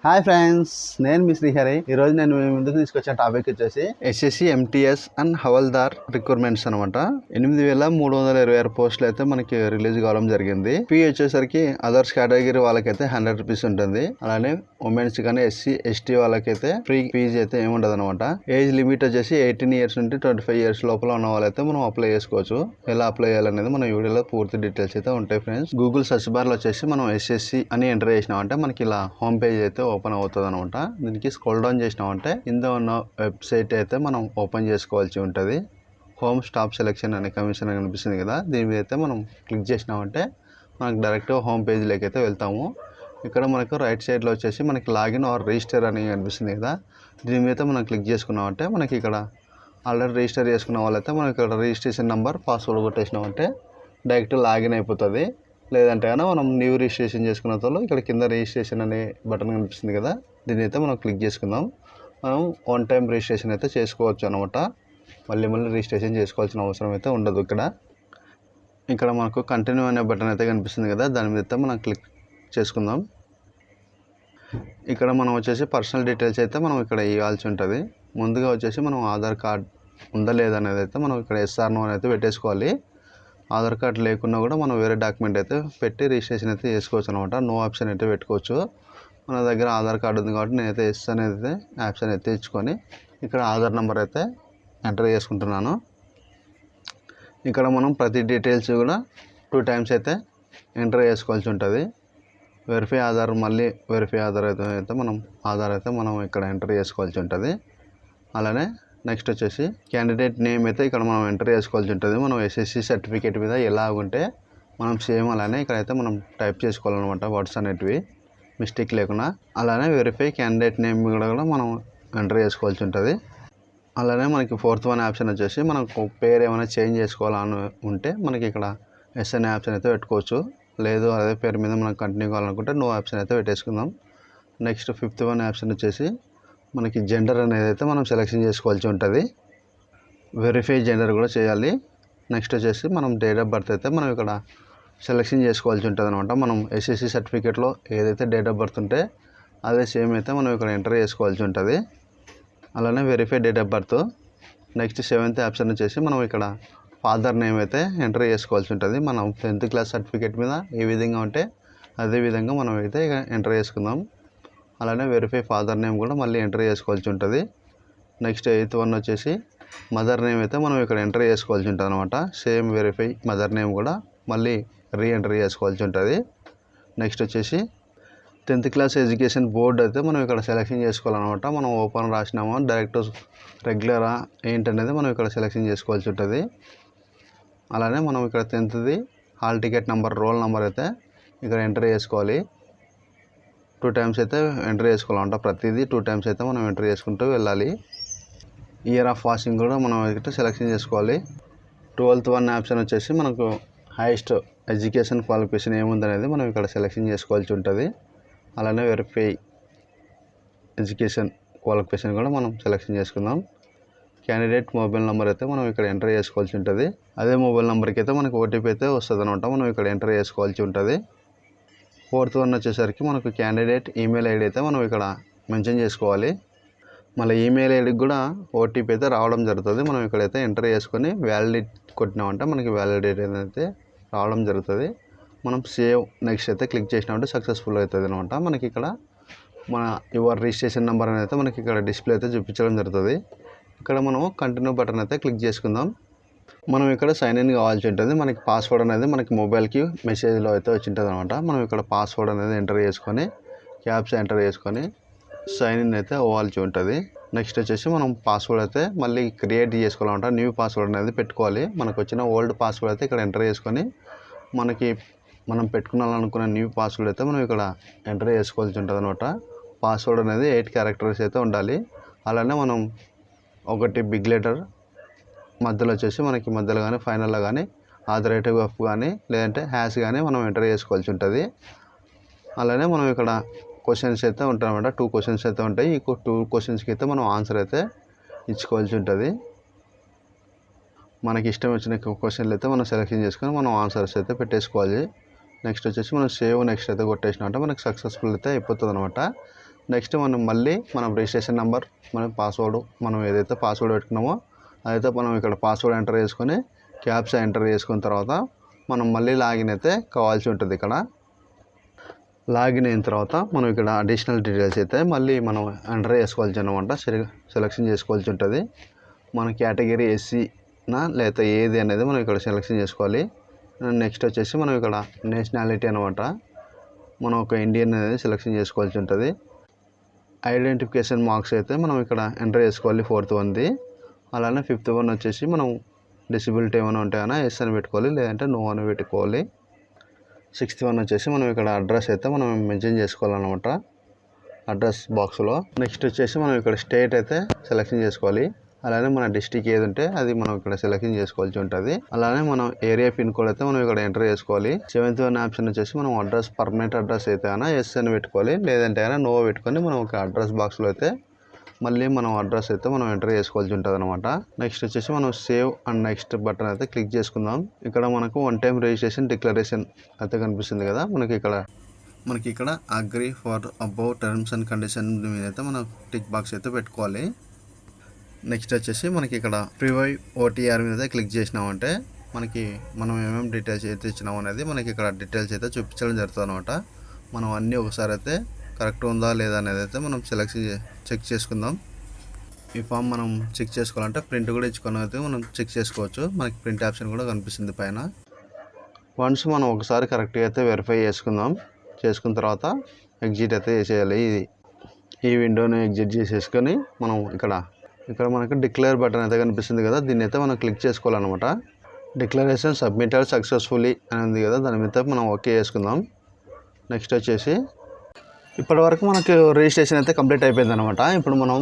Hi friends, నేను మీ శ్రీహరి. ఈరోజు నేను మీ ముందుకు తీసుకొచ్చిన టాపిక్ వచ్చేసి SSC MTS and havildar recruitments అనమాట. 8,326 పోస్టులు అయితే మనకి రిలీజ్ కావడం జరిగింది. ఫీ వచ్చేసరికి అదర్స్ కేటగిరీ వాళ్ళకైతే 100 రూపీస్ ఉంటుంది. అలానే ఉమెన్స్ కానీ ఎస్సీ ఎస్టీ వాళ్ళకైతే ఫ్రీ ఫీజు అయితే ఏమి ఉండదు అనమాట. ఏజ్ లిమిట్ వచ్చేసి 18 ఇయర్స్ నుండి 25 ఇయర్స్ లోపల ఉన్న వాళ్ళైతే మనం అప్లై చేసుకోవచ్చు. ఎలా అప్లై చేయాలనేది మన వీడియోలో పూర్తి డీటెయిల్స్ అయితే ఉంటాయి ఫ్రెండ్స్. గూగుల్ సెర్చ్ బార్ లో వచ్చేసి మనం ఎస్ఎస్సి అని ఎంటర్ చేసినామంటే మనకి ఇలా హోమ్ పేజ్ అయితే ఓపెన్ అవుతుంది అనమాట. దీనికి స్క్రోల్ డౌన్ చేసినామంటే కింద ఉన్న వెబ్సైట్ అయితే మనం ఓపెన్ చేసుకోవాల్సి ఉంటుంది. హోమ్ స్టాఫ్ సెలెక్షన్ అనే కమిషన్ అని కనిపిస్తుంది కదా, దీని మీద అయితే మనం క్లిక్ చేసినామంటే మనకు డైరెక్ట్ హోమ్ పేజ్లోకి అయితే వెళ్తాము. ఇక్కడ మనకు రైట్ సైడ్లో వచ్చేసి మనకి లాగిన్ ఆర్ రిజిస్టర్ అని కనిపిస్తుంది కదా, దీని మీద మనం క్లిక్ చేసుకున్నామంటే మనకి ఇక్కడ ఆల్రెడీ రిజిస్టర్ చేసుకున్న వాళ్ళైతే మనకి ఇక్కడ రిజిస్ట్రేషన్ నెంబర్ పాస్వర్డ్ కొట్టేసినామంటే డైరెక్ట్ లాగిన్ అయిపోతుంది. లేదంటే కన్నా మనం న్యూ రిజిస్ట్రేషన్ చేసుకున్న తర్వాత ఇక్కడ కింద రిజిస్ట్రేషన్ అనే బటన్ కనిపిస్తుంది కదా, దీని అయితే మనం క్లిక్ చేసుకుందాం. మనం వన్ టైం రిజిస్ట్రేషన్ అయితే చేసుకోవచ్చు అనమాట. మళ్ళీ రిజిస్ట్రేషన్ చేసుకోవాల్సిన అవసరం అయితే ఉండదు. ఇక్కడ మనకు కంటిన్యూ అనే బటన్ అయితే కనిపిస్తుంది కదా, దాని మీద అయితే మనం క్లిక్ చేసుకుందాం. ఇక్కడ మనం వచ్చేసి పర్సనల్ డీటెయిల్స్ అయితే మనం ఇక్కడ ఇవ్వాల్సి ఉంటుంది. ముందుగా వచ్చేసి మనం ఆధార్ కార్డ్ ఉందా లేదా అనేది అయితే మనం ఇక్కడ ఎస్ఆర్ నో అని అయితే పెట్టేసుకోవాలి. ఆధార్ కార్డ్ లేకున్నా కూడా మనం వేరే డాక్యుమెంట్ అయితే పెట్టి రిజిస్ట్రేషన్ అయితే చేసుకోవచ్చు అనమాట. నో ఆప్షన్ అయితే పెట్టుకోవచ్చు. మన దగ్గర ఆధార్ కార్డు ఉంది కాబట్టి నేనైతే ఎస్ అనేది ఆప్షన్ అయితే ఇచ్చుకొని ఇక్కడ ఆధార్ నెంబర్ అయితే ఎంటర్ చేసుకుంటున్నాను. ఇక్కడ మనం ప్రతి డీటెయిల్స్ కూడా 2 టైమ్స్ అయితే ఎంటర్ చేసుకోవాల్సి ఉంటుంది. వెరిఫై ఆధార్ మళ్ళీ వెరిఫై ఆధార్ అయితే మనం ఇక్కడ ఎంటర్ చేసుకోవాల్సి ఉంటుంది. అలానే నెక్స్ట్ వచ్చేసి క్యాండిడేట్ నేమ్ అయితే ఇక్కడ మనం ఎంటర్ చేసుకోవాల్సి ఉంటుంది. మనం ఎస్ఎస్సి సర్టిఫికేట్ మీద ఎలా ఉంటే మనం సేమ్ అలానే ఇక్కడైతే మనం టైప్ చేసుకోవాలన్నమాట, వర్డ్స్ అనేటివి మిస్టేక్ లేకుండా. అలానే వెరిఫై క్యాండిడేట్ నేమ్ కూడా మనం ఎంటర్ చేసుకోవాల్సి ఉంటుంది. అలానే మనకి 4th వన్ ఆప్షన్ వచ్చేసి మనకు పేరు ఏమైనా చేంజ్ చేసుకోవాలని ఉంటే మనకి ఇక్కడ ఎస్ అనే ఆప్షన్ అయితే పెట్టుకోవచ్చు. లేదు అదే పేరు మీద మనం కంటిన్యూ కావాలనుకుంటే నో ఆప్షన్ అయితే పెట్టేసుకుందాం. నెక్స్ట్ 5th వన్ ఆప్షన్ వచ్చేసి మనకి జెండర్ అనేది అయితే మనం సెలెక్షన్ చేసుకోవాల్సి ఉంటుంది. వెరిఫై జెండర్ కూడా చేయాలి. నెక్స్ట్ వచ్చేసి మనం డేట్ ఆఫ్ బర్త్ అయితే మనం ఇక్కడ సెలెక్షన్ చేసుకోవాల్సి ఉంటుంది అనమాట. మనం ఎస్ఎస్సి సర్టిఫికేట్లో ఏదైతే డేట్ ఆఫ్ బర్త్ ఉంటే అదే సేమ్ అయితే మనం ఇక్కడ ఎంటర్ చేసుకోవాల్సి ఉంటుంది. అలానే verify date of birth. Next 7th option వచ్చేసి మనం ఇక్కడ ఫాదర్ నేమ్ అయితే ఎంటర్ చేసుకోవాల్సి ఉంటుంది. మనం 10th క్లాస్ సర్టిఫికేట్ మీద ఏ విధంగా ఉంటే అదే విధంగా మనం అయితే ఎంటర్ చేసుకుందాం. అలానే వెరిఫై ఫాదర్ నేమ్ కూడా మళ్ళీ ఎంటర్ చేసుకోవాల్సి ఉంటుంది. నెక్స్ట్ 8th వన్ వచ్చేసి మదర్ నేమ్ అయితే మనం ఇక్కడ ఎంటర్ చేసుకోవాల్సి ఉంటుంది అనమాట. సేమ్ వెరిఫై మదర్ నేమ్ కూడా మళ్ళీ రీఎంటర్ చేసుకోవాల్సి ఉంటుంది. నెక్స్ట్ వచ్చేసి 10th క్లాస్ ఎడ్యుకేషన్ బోర్డ్ అయితే మనం ఇక్కడ సెలెక్షన్ చేసుకోవాలన్నమాట. మనం ఓపెన్ రాసినామో డైరెక్ట్ రెగ్యులరా ఏంటనేది మనం ఇక్కడ సెలెక్షన్ చేసుకోవాల్సి ఉంటుంది. అలానే మనం ఇక్కడ 10th hall ticket number roll number అయితే ఇక్కడ ఎంటర్ చేసుకోవాలి. 2 టైమ్స్ అయితే ఎంటర్ చేసుకోవాలంట. ప్రతిదీ 2 టైమ్స్ అయితే మనం ఎంటర్ చేసుకుంటూ వెళ్ళాలి. ఇయర్ ఆఫ్ పాసింగ్ కూడా మనం అయితే సెలెక్షన్ చేసుకోవాలి. 12th వన్ ఆప్షన్ వచ్చేసి మనకు హైయెస్ట్ ఎడ్యుకేషన్ క్వాలిఫికేషన్ ఏముందనేది మనం ఇక్కడ సెలెక్షన్ చేసుకోవాల్సి ఉంటుంది. అలానే వెరిఫై ఎడ్యుకేషన్ క్వాలిఫికేషన్ కూడా మనం సెలెక్షన్ చేసుకుందాం. క్యాండిడేట్ మొబైల్ నెంబర్ అయితే మనం ఇక్కడ ఎంటర్ చేసుకోవాల్సి ఉంటుంది. అదే మొబైల్ నెంబర్కి అయితే మనకు ఓటీపీ అయితే వస్తుంది అనమాట, మనం ఇక్కడ ఎంటర్ చేసుకోవాల్సి ఉంటుంది. 4th వన్ వచ్చేసరికి మనకు క్యాండిడేట్ ఈమెయిల్ ఐడి అయితే మనం ఇక్కడ మెన్షన్ చేసుకోవాలి. మళ్ళీ ఈమెయిల్ ఐడికి కూడా ఓటీపీ అయితే రావడం జరుగుతుంది. మనం ఇక్కడైతే ఎంటర్ చేసుకొని వ్యాలిడేట్ కొట్టినామంటే మనకి వ్యాలిడేట్ అయితే రావడం జరుగుతుంది. మనం సేవ్ నెక్స్ట్ అయితే క్లిక్ చేసినామంటే సక్సెస్ఫుల్ అవుతుంది అనమాట. మనకి ఇక్కడ మన యువర్ రిజిస్ట్రేషన్ నెంబర్ అనేది అయితే మనకి ఇక్కడ డిస్ప్లే అయితే చూపించడం జరుగుతుంది. ఇక్కడ మనం కంటిన్యూ బటన్ అయితే క్లిక్ చేసుకుందాం. మనం ఇక్కడ సైన్ ఇన్ కావాల్సి ఉంటుంది. మనకి పాస్వర్డ్ అనేది మనకి మొబైల్కి మెసేజ్లో అయితే వచ్చి ఉంటుంది అనమాట. మనం ఇక్కడ పాస్వర్డ్ అనేది ఎంటర్ చేసుకొని క్యాప్స్ ఎంటర్ చేసుకొని సైన్ ఇన్ అయితే అవ్వాల్సి ఉంటుంది. నెక్స్ట్ వచ్చేసి మనం పాస్వర్డ్ అయితే మళ్ళీ క్రియేట్ చేసుకోవాలంట. న్యూ పాస్వర్డ్ అనేది పెట్టుకోవాలి. మనకు వచ్చిన ఓల్డ్ పాస్వర్డ్ అయితే ఇక్కడ ఎంటర్ చేసుకొని మనం పెట్టుకోవాలనుకున్న న్యూ పాస్వర్డ్ అయితే మనం ఇక్కడ ఎంటర్ చేసుకోవాల్సి ఉంటుంది అనమాట. పాస్వర్డ్ అనేది 8 క్యారెక్టర్స్ అయితే ఉండాలి. అలానే మనం ఒకటి బిగ్ లెటర్ మధ్యలో వచ్చేసి మనకి మధ్యలో కానీ ఫైనల్లో కానీ ఆథరైటివ్ ఎఫ్ కానీ లేదంటే హ్యాష్ కానీ మనం ఎంటర్ చేసుకోవాల్సి ఉంటుంది. అలానే మనం ఇక్కడ క్వశ్చన్స్ అయితే ఉంటాయి అన్నమాట. 2 క్వశ్చన్స్ అయితే ఉంటాయి. ఈ 2 క్వశ్చన్స్కి అయితే మనం ఆన్సర్ అయితే ఇచ్చుకోవాల్సి ఉంటుంది. మనకి ఇష్టం వచ్చిన క్వశ్చన్లు అయితే మనం సెలెక్షన్ చేసుకొని మనం ఆన్సర్స్ అయితే పెట్టేసుకోవాలి. నెక్స్ట్ వచ్చేసి మనం సేవ్ నెక్స్ట్ అయితే కొట్టేసినట్టు మనకు సక్సెస్ఫుల్ అయితే అయిపోతుంది అనమాట. నెక్స్ట్ మనం మళ్ళీ మనం రిజిస్ట్రేషన్ నెంబర్ మన పాస్వర్డ్ మనం ఏదైతే పాస్వర్డ్ పెట్టుకున్నామో అదైతే మనం ఇక్కడ పాస్వర్డ్ ఎంటర్ చేసుకొని క్యాప్చా ఎంటర్ చేసుకున్న తర్వాత మనం మళ్ళీ లాగిన్ అయితే కావాల్సి ఉంటుంది. ఇక్కడ లాగిన్ అయిన తర్వాత మనం ఇక్కడ అడిషనల్ డీటెయిల్స్ అయితే మళ్ళీ మనం ఎంటర్ చేసుకోవాల్సి అనమాట, సెలెక్షన్ చేసుకోవాల్సి ఉంటుంది. మన కేటగిరీ ఎస్సీనా లేకపోతే ఏది అనేది మనం ఇక్కడ సెలెక్షన్ చేసుకోవాలి. నెక్స్ట్ వచ్చేసి మనం ఇక్కడ నేషనాలిటీ అనమాట, మనం ఒక ఇండియన్ అనేది సెలెక్షన్ చేసుకోవాల్సి ఉంటుంది. ఐడెంటిఫికేషన్ మార్క్స్ అయితే మనం ఇక్కడ ఎంటర్ చేసుకోవాలి 4th వన్ది. అలానే 5th వన్ వచ్చేసి మనం డిసబిలిటీ ఏమైనా ఉంటాయన్నా ఎస్ అని పెట్టుకోవాలి, లేదంటే నో అని పెట్టుకోవాలి. 6th వన్ వచ్చేసి మనం ఇక్కడ అడ్రస్ అయితే మనం మెన్షన్ చేసుకోవాలన్నమాట అడ్రస్ బాక్స్లో. నెక్స్ట్ వచ్చేసి మనం ఇక్కడ స్టేట్ అయితే సెలెక్షన్ చేసుకోవాలి. అలానే మన డిస్టిక్ ఏది ఉంటే అది మనం ఇక్కడ సెలెక్షన్ చేసుకోవాల్సి ఉంటుంది. అలానే మనం ఏరియా పిన్ కోడ్ అయితే మనం ఇక్కడ ఎంటర్ చేసుకోవాలి. 7th వన్ ఆప్షన్ వచ్చేసి మనం అడ్రస్ పర్మనెంట్ అడ్రస్ అయితే అయినా ఎస్ అని పెట్టుకోవాలి, లేదంటే అయినా నో పెట్టుకొని మనం ఒక అడ్రస్ బాక్స్లో అయితే మళ్ళీ మనం అడ్రస్ అయితే మనం ఎంటర్ చేసుకోవాల్సి ఉంటుంది అనమాట. నెక్స్ట్ వచ్చేసి మనం సేవ్ అండ్ నెక్స్ట్ బటన్ అయితే క్లిక్ చేసుకుందాం. ఇక్కడ మనకు 1 టైం రిజిస్ట్రేషన్ డిక్లరేషన్ అయితే కనిపిస్తుంది కదా, మనకి ఇక్కడ agree for above terms and condition మీద అయితే మనం టిక్ బాక్స్ అయితే పెట్టుకోవాలి. నెక్స్ట్ వచ్చేసి మనకి ఇక్కడ ప్రివైవ్ ఓటీఆర్ మీద క్లిక్ చేసినామంటే మనకి మనం ఏమేమి డీటెయిల్స్ అయితే ఇచ్చినాం అనేది మనకి ఇక్కడ డీటెయిల్స్ అయితే చూపించడం జరుగుతుంది అనమాట. మనం అన్నీ ఒకసారి అయితే కరెక్ట్ ఉందా లేదా అనేది అయితే మనం చెక్ చేసుకుందాం. ఈ ఫామ్ మనం చెక్ చేసుకోవాలంటే ప్రింట్ కూడా ఇచ్చుకొని అయితే మనం చెక్ చేసుకోవచ్చు. మనకి ప్రింట్ ఆప్షన్ కూడా కనిపిస్తుంది పైన. వన్స్ మనం ఒకసారి కరెక్ట్గా అయితే వెరిఫై చేసుకున్న తర్వాత ఎగ్జిట్ అయితే చేసేయాలి. ఈ విండోని ఎగ్జిట్ చేసేసుకొని మనం ఇక్కడ మనకి డిక్లేర్ బటన్ అయితే కనిపిస్తుంది కదా, దీన్ని అయితే మనం క్లిక్ చేసుకోవాలన్నమాట. డిక్లరేషన్ సబ్మిటెడ్ సక్సెస్ఫుల్లీ అని ఉంది కదా, దాని మీద మనం ఓకే చేసుకుందాం. నెక్స్ట్ వచ్చేసి ఇప్పటివరకు మనకు రిజిస్ట్రేషన్ అయితే కంప్లీట్ అయిపోయింది అనమాట. ఇప్పుడు మనం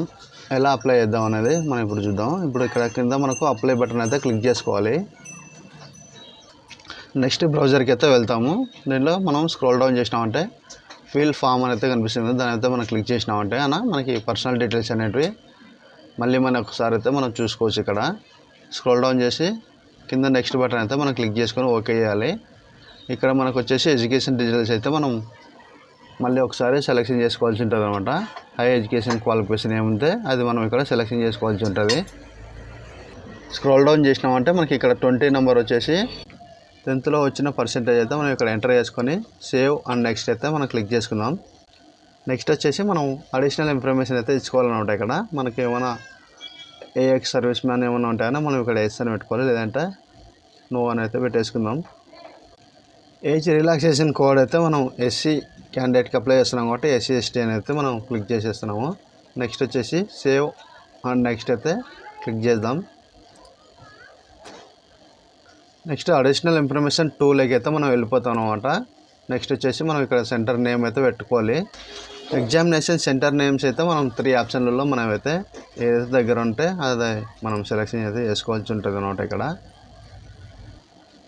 ఎలా అప్లై చేద్దాం అనేది మనం ఇప్పుడు చూద్దాం. ఇప్పుడు ఇక్కడ కింద మనకు అప్లై బటన్ అయితే క్లిక్ చేసుకోవాలి. నెక్స్ట్ బ్రౌజర్కి అయితే వెళ్తాము. దీనిలో మనం స్క్రోల్ డౌన్ చేసినామంటే ఫిల్ ఫామ్ అని అయితే కనిపిస్తుంది, దాని అయితే మనం క్లిక్ చేసినామంటే మనకి పర్సనల్ డీటెయిల్స్ అనేటివి మళ్ళీ మనం ఒకసారి అయితే మనం చూసుకోవచ్చు. ఇక్కడ స్క్రోల్ డౌన్ చేసి కింద నెక్స్ట్ బటన్ అయితే మనం క్లిక్ చేసుకొని ఓకే చేయాలి. ఇక్కడ మనకు వచ్చేసి ఎడ్యుకేషన్ డీటెయిల్స్ అయితే మనం మళ్ళీ ఒకసారి సెలెక్షన్ చేసుకోవాల్సి ఉంటుంది అనమాట. హై ఎడ్యుకేషన్ క్వాలిఫికేషన్ ఏముంటే అది మనం ఇక్కడ సెలెక్షన్ చేసుకోవాల్సి ఉంటుంది. స్క్రోల్ డౌన్ చేసినామంటే మనకి ఇక్కడ 20 నెంబర్ వచ్చేసి 10th వచ్చిన పర్సెంటేజ్ అయితే మనం ఇక్కడ ఎంటర్ చేసుకొని సేవ్ అండ్ నెక్స్ట్ అయితే మనం క్లిక్ చేసుకుందాం. నెక్స్ట్ వచ్చేసి మనం అడిషనల్ ఇన్ఫర్మేషన్ అయితే ఇచ్చుకోవాలన్నమాట. ఇక్కడ మనకి ఏమైనా ఏఎక్స్ సర్వీస్ మ్యాన్ ఏమైనా ఉంటాయన్నా మనం ఇక్కడ ఎస్ అని పెట్టుకోవాలి, లేదంటే నో అని అయితే పెట్టేసుకుందాం. ఏజ్ రిలాక్సేషన్ కోడ్ అయితే మనం ఎస్సీ క్యాండిడేట్కి అప్లై చేస్తున్నాం కాబట్టి ఎస్సీ ఎస్టీ అని అయితే మనం క్లిక్ చేసేస్తున్నాము. నెక్స్ట్ వచ్చేసి సేవ్ అండ్ నెక్స్ట్ అయితే క్లిక్ చేద్దాం. నెక్స్ట్ అడిషనల్ ఇన్ఫర్మేషన్ 2లోకి అయితే మనం వెళ్ళిపోతాం అనమాట. నెక్స్ట్ వచ్చేసి మనం ఇక్కడ సెంటర్ నేమ్ అయితే పెట్టుకోవాలి. ఎగ్జామినేషన్ సెంటర్ నేమ్స్ అయితే మనం 3 ఆప్షన్లలో మనం అయితే ఏదైతే దగ్గర ఉంటే అది మనం సెలెక్షన్ అయితే చేసుకోవాల్సి ఉంటుంది అనమాట. ఇక్కడ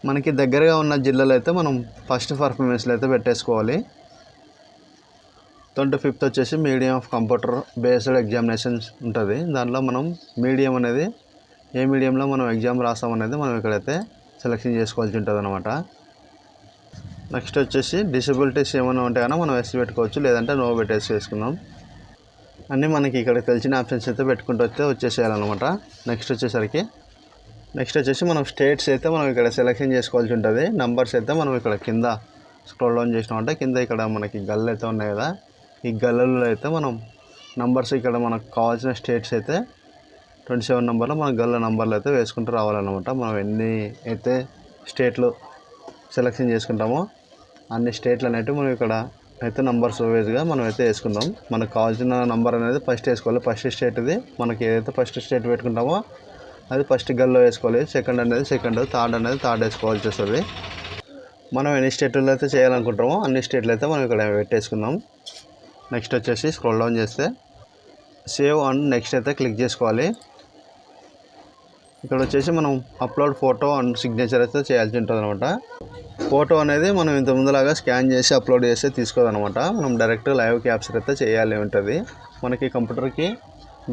మనకి దగ్గరగా ఉన్న జిల్లాలో అయితే మనం ఫస్ట్ పర్ఫార్మెన్స్లో అయితే పెట్టేసుకోవాలి. 25th వచ్చేసి medium of computer based examinations ఉంటుంది. దాంట్లో మనం మీడియం అనేది ఏ మీడియంలో మనం ఎగ్జామ్ రాస్తాం అనేది మనం ఇక్కడైతే సెలెక్షన్ చేసుకోవాల్సి ఉంటుంది అనమాట. నెక్స్ట్ వచ్చేసి డిసబిలిటీస్ ఏమైనా ఉంటాయన్నా మనం ఎస్ పెట్టుకోవచ్చు, లేదంటే నో పెట్టేసి చేసుకుందాం. అన్నీ మనకి ఇక్కడ తెలిసిన ఆప్షన్స్ అయితే పెట్టుకుంటూ వచ్చేసేయాలన్నమాట. నెక్స్ట్ వచ్చేసి మనం స్టేట్స్ అయితే మనం ఇక్కడ సెలెక్షన్ చేసుకోవాల్సి ఉంటుంది. నంబర్స్ అయితే మనం ఇక్కడ కింద స్క్రోల్ డౌన్ చేసినామంటే కింద ఇక్కడ మనకి గల్లు అయితే ఉన్నాయి కదా, ఈ గల్లలో అయితే మనం నంబర్స్ ఇక్కడ మనకు కావాల్సిన స్టేట్స్ అయితే 27 నెంబర్లో మన గల్ల నంబర్లు అయితే వేసుకుంటూ రావాలన్నమాట. మనం ఎన్ని అయితే స్టేట్లు సెలెక్షన్ చేసుకుంటామో అన్ని స్టేట్లు అనేవి మనం ఇక్కడ అయితే నంబర్స్ వైజ్గా మనం అయితే వేసుకుందాం. మనకు కావాల్సిన నంబర్ అనేది ఫస్ట్ వేసుకోవాలి. ఫస్ట్ స్టేట్ ఇది మనకి ఏదైతే ఫస్ట్ స్టేట్ పెట్టుకుంటామో అది ఫస్ట్ గల్లో వేసుకోవాలి. సెకండ్ అనేది సెకండ్, థర్డ్ అనేది థర్డ్ వేసుకోవాల్సి వస్తుంది. మనం ఎన్ని స్టేట్లో అయితే చేయాలనుకుంటామో అన్ని స్టేట్లు అయితే మనం ఇక్కడ పెట్టేసుకుందాం. నెక్స్ట్ వచ్చేసి స్క్రోల్ డౌన్ చేస్తే సేవ్ అండ్ నెక్స్ట్ అయితే క్లిక్ చేసుకోవాలి. ఇక్కడ వచ్చేసి మనం అప్లోడ్ ఫోటో అండ్ సిగ్నేచర్ అయితే చేయాల్సి ఉంటుంది అనమాట. ఫోటో అనేది మనం ఇంత ముందులాగా స్కాన్ చేసి అప్లోడ్ చేస్తే తీసుకోదనమాట. మనం డైరెక్ట్ లైవ్ క్యాప్చర్ అయితే చేయాలి ఉంటుంది. మనకి కంప్యూటర్కి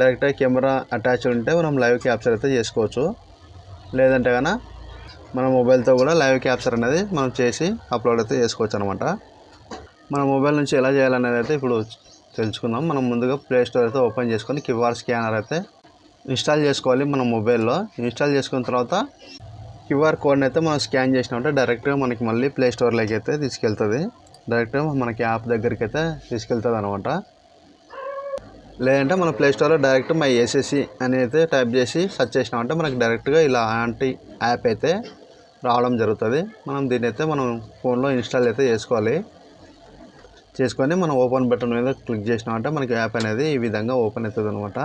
డైరెక్ట్గా కెమెరా అటాచ్ ఉంటే మనం లైవ్ క్యాప్చర్ అయితే చేసుకోవచ్చు, లేదంటే కన్నా మన మొబైల్తో కూడా లైవ్ క్యాప్చర్ అనేది మనం చేసి అప్లోడ్ అయితే చేసుకోవచ్చు అనమాట. మన మొబైల్ నుంచి ఎలా చేయాలనేది అయితే ఇప్పుడు తెలుసుకుందాం. మనం ముందుగా ప్లే స్టోర్ అయితే ఓపెన్ చేసుకొని క్యూఆర్ స్కానర్ అయితే ఇన్స్టాల్ చేసుకోవాలి మన మొబైల్లో. ఇన్స్టాల్ చేసుకున్న తర్వాత క్యూఆర్ కోడ్ని అయితే మనం స్కాన్ చేసినామంటే డైరెక్ట్గా మనకి మళ్ళీ ప్లే స్టోర్లోకి అయితే తీసుకెళ్తుంది. డైరెక్ట్గా మనకి యాప్ దగ్గరికి అయితే తీసుకెళ్తుంది అనమాట. లేదంటే మన ప్లే స్టోర్లో డైరెక్ట్ మై ఏసీసీ అని అయితే టైప్ చేసి సెర్చ్ చేసినామంటే మనకి డైరెక్ట్గా ఇలాంటి యాప్ అయితే రావడం జరుగుతుంది. మనం దీన్ని అయితే మనం ఫోన్లో ఇన్స్టాల్ అయితే చేసుకొని మనం ఓపెన్ బటన్ మీద క్లిక్ చేసినామంటే మనకి యాప్ అనేది ఈ విధంగా ఓపెన్ అవుతుంది అనమాట.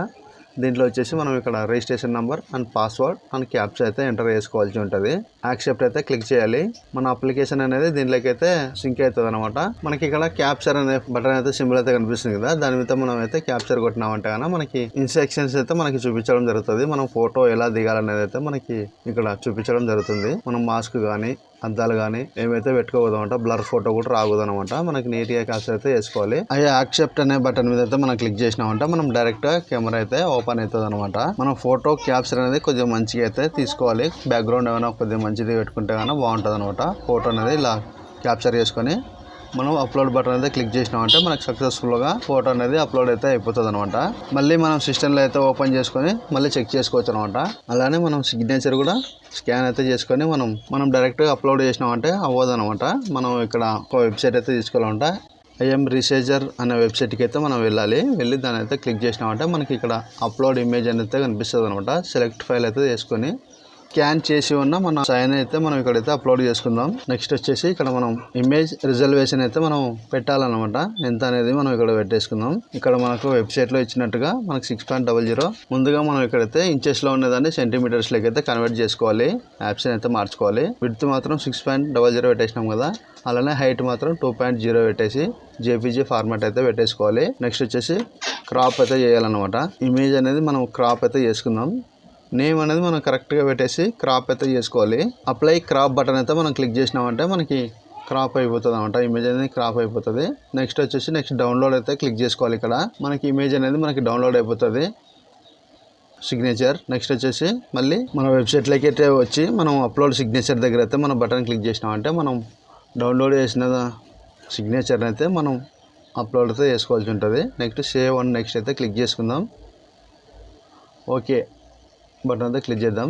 దీంట్లో వచ్చేసి మనం ఇక్కడ registration number and password and captcha అయితే ఎంటర్ చేసుకోవాల్సి ఉంటుంది. యాక్సెప్ట్ అయితే క్లిక్ చేయాలి. మన అప్లికేషన్ అనేది దీంట్లోకి అయితే సింక్ అవుతుంది అనమాట. మనకి ఇక్కడ క్యాప్చర్ అనే బటన్ అయితే సింబల్ అయితే కనిపిస్తుంది కదా, దాని మీద మనం అయితే క్యాప్చర్ కొట్టినామంటే కన్నా మనకి ఇన్స్ట్రక్షన్స్ అయితే మనకి చూపించడం జరుగుతుంది. మనం ఫోటో ఎలా దిగాలనేది అయితే మనకి ఇక్కడ చూపించడం జరుగుతుంది. మనం మాస్క్ కానీ అద్దాలు కానీ ఏమైతే పెట్టుకోకూడదు అనమాట. బ్లర్ ఫోటో కూడా రాకూడదు అనమాట. మనకి నీట్గా క్యాప్చర్ అయితే వేసుకోవాలి. అయ్యే యాక్సెప్ట్ అనే బటన్ మీద అయితే మనం క్లిక్ చేసినామంటే మనం డైరెక్ట్ కెమెరా అయితే ఓపెన్ అవుతుంది అనమాట. మనం ఫోటో క్యాప్చర్ అనేది కొద్దిగా మంచిగా అయితే తీసుకోవాలి. బ్యాక్గ్రౌండ్ ఏమైనా కొద్దిగా మంచిది పెట్టుకుంటే కానీ బాగుంటుంది అనమాట. ఫోటో అనేది ఇలా క్యాప్చర్ చేసుకొని మనం అప్లోడ్ బటన్ అయితే క్లిక్ చేసినామంటే మనకు సక్సెస్ఫుల్గా ఫోటో అనేది అప్లోడ్ అయితే అయిపోతుంది అనమాట. మళ్ళీ మనం సిస్టంలో అయితే ఓపెన్ చేసుకొని మళ్ళీ చెక్ చేసుకోవచ్చు అనమాట. అలానే మనం సిగ్నేచర్ కూడా స్కాన్ అయితే చేసుకొని మనం డైరెక్ట్గా అప్లోడ్ చేసినామంటే అవ్వదు అనమాట. మనం ఇక్కడ ఒక వెబ్సైట్ అయితే తీసుకోవాలంట. ఐఎమ్ రీసెర్చర్ అనే వెబ్సైట్కి అయితే మనం వెళ్ళి దాని అయితే క్లిక్ చేసినామంటే మనకి ఇక్కడ అప్లోడ్ ఇమేజ్ అనేది కనిపిస్తుంది అనమాట. సెలెక్ట్ ఫైల్ అయితే చేసుకొని స్కాన్ చేసి ఉన్న మన సైన్ అయితే మనం ఇక్కడైతే అప్లోడ్ చేసుకుందాం. నెక్స్ట్ వచ్చేసి ఇక్కడ మనం ఇమేజ్ రిజల్యూషన్ అయితే మనం పెట్టాలన్నమాట. ఎంత అనేది మనం ఇక్కడ పెట్టేసుకుందాం. ఇక్కడ మనకు వెబ్సైట్లో ఇచ్చినట్టుగా మనకు 6.00 ముందుగా మనం ఇక్కడైతే ఇంచెస్లో ఉన్నదాన్ని సెంటీమీటర్స్లోకి అయితే కన్వర్ట్ చేసుకోవాలి. ఆప్షన్ అయితే మార్చుకోవాలి. విడ్త్ మాత్రం 6.00 పెట్టేసినాం కదా, అలానే హైట్ మాత్రం 2.0 పెట్టేసి జేపీజీ ఫార్మాట్ అయితే పెట్టేసుకోవాలి. నెక్స్ట్ వచ్చేసి క్రాప్ అయితే చేయాలన్నమాట. ఇమేజ్ అనేది మనం క్రాప్ అయితే చేసుకుందాం. నేమ్ అనేది మనం కరెక్ట్గా పెట్టేసి క్రాప్ అయితే చేసుకోవాలి. అప్లై క్రాప్ బటన్ అయితే మనం క్లిక్ చేసినామంటే మనకి క్రాప్ అయిపోతుంది అనమాట. ఇమేజ్ అనేది క్రాప్ అయిపోతుంది. నెక్స్ట్ వచ్చేసి నెక్స్ట్ డౌన్లోడ్ అయితే క్లిక్ చేసుకోవాలి. ఇక్కడ మనకి ఇమేజ్ అనేది మనకి డౌన్లోడ్ అయిపోతుంది. సిగ్నేచర్ నెక్స్ట్ వచ్చేసి మళ్ళీ మన వెబ్సైట్లోకి అయితే వచ్చి మనం అప్లోడ్ సిగ్నేచర్ దగ్గర అయితే మనం బటన్ క్లిక్ చేసినామంటే మనం డౌన్లోడ్ చేసిన సిగ్నేచర్ని అయితే మనం అప్లోడ్ అయితే చేసుకోవాల్సి ఉంటుంది. నెక్స్ట్ సేవ్ అండ్ నెక్స్ట్ అయితే క్లిక్ చేసుకుందాం. ఓకే బటన్ అయితే క్లిక్ చేద్దాం.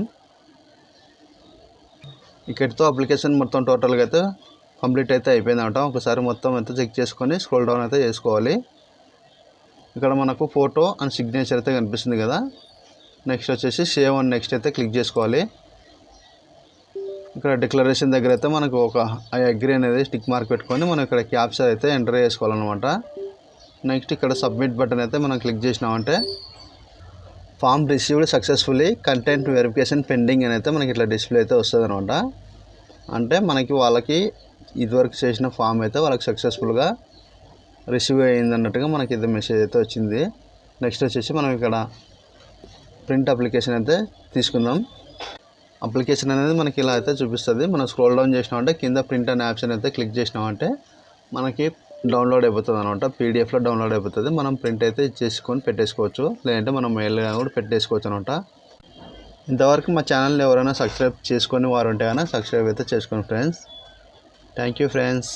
ఇక్కడితో అప్లికేషన్ మొత్తం టోటల్గా అయితే కంప్లీట్ అయితే అయిపోయిందన్నమాట. ఒకసారి మొత్తం అయితే చెక్ చేసుకొని స్క్రోల్ డౌన్ అయితే చేసుకోవాలి. ఇక్కడ మనకు ఫోటో అండ్ సిగ్నేచర్ అయితే కనిపిస్తుంది కదా. నెక్స్ట్ వచ్చేసి సేవ్ అండ్ నెక్స్ట్ అయితే క్లిక్ చేసుకోవాలి. ఇక్కడ డిక్లరేషన్ దగ్గర అయితే మనకు ఒక అగ్రీ అనేది స్టిక్ మార్క్ పెట్టుకొని మనం ఇక్కడ క్యాప్చర్ అయితే ఎంటర్ చేసుకోవాలన్నమాట. నెక్స్ట్ ఇక్కడ సబ్మిట్ బటన్ అయితే మనం క్లిక్ చేసినామంటే form received successfully content verification pending అని అయితే మనకి ఇట్లా డిస్ప్లే అయితే వస్తుంది అనమాట. అంటే మనకి వాళ్ళకి ఇదివరకు చేసిన ఫామ్ అయితే వాళ్ళకి సక్సెస్ఫుల్గా రిసీవ్ అయ్యింది అన్నట్టుగా మనకి ఇది మెసేజ్ అయితే వచ్చింది. నెక్స్ట్ వచ్చేసి మనం ఇక్కడ ప్రింట్ అప్లికేషన్ అయితే తీసుకుందాం. అప్లికేషన్ అనేది మనకి ఇలా అయితే చూపిస్తుంది. మనం స్క్రోల్ డౌన్ చేసినామంటే కింద ప్రింట్ అనే ఆప్షన్ అయితే క్లిక్ చేసినామంటే మనకి డౌన్లోడ్ అయిపోతుంది అనమాట. పీడిఎఫ్లో డౌన్లోడ్ అయిపోతుంది. మనం ప్రింట్ అయితే చేసుకొని పెట్టేసుకోవచ్చు, లేదంటే మనం మెయిల్గా కూడా పెట్టేసుకోవచ్చు అనమాట. ఇంతవరకు మా ఛానల్ని ఎవరైనా సబ్స్క్రైబ్ చేసుకొని వారు ఉంటే కనుక సబ్స్క్రైబ్ అయితే చేసుకోండి ఫ్రెండ్స్. Thank you friends.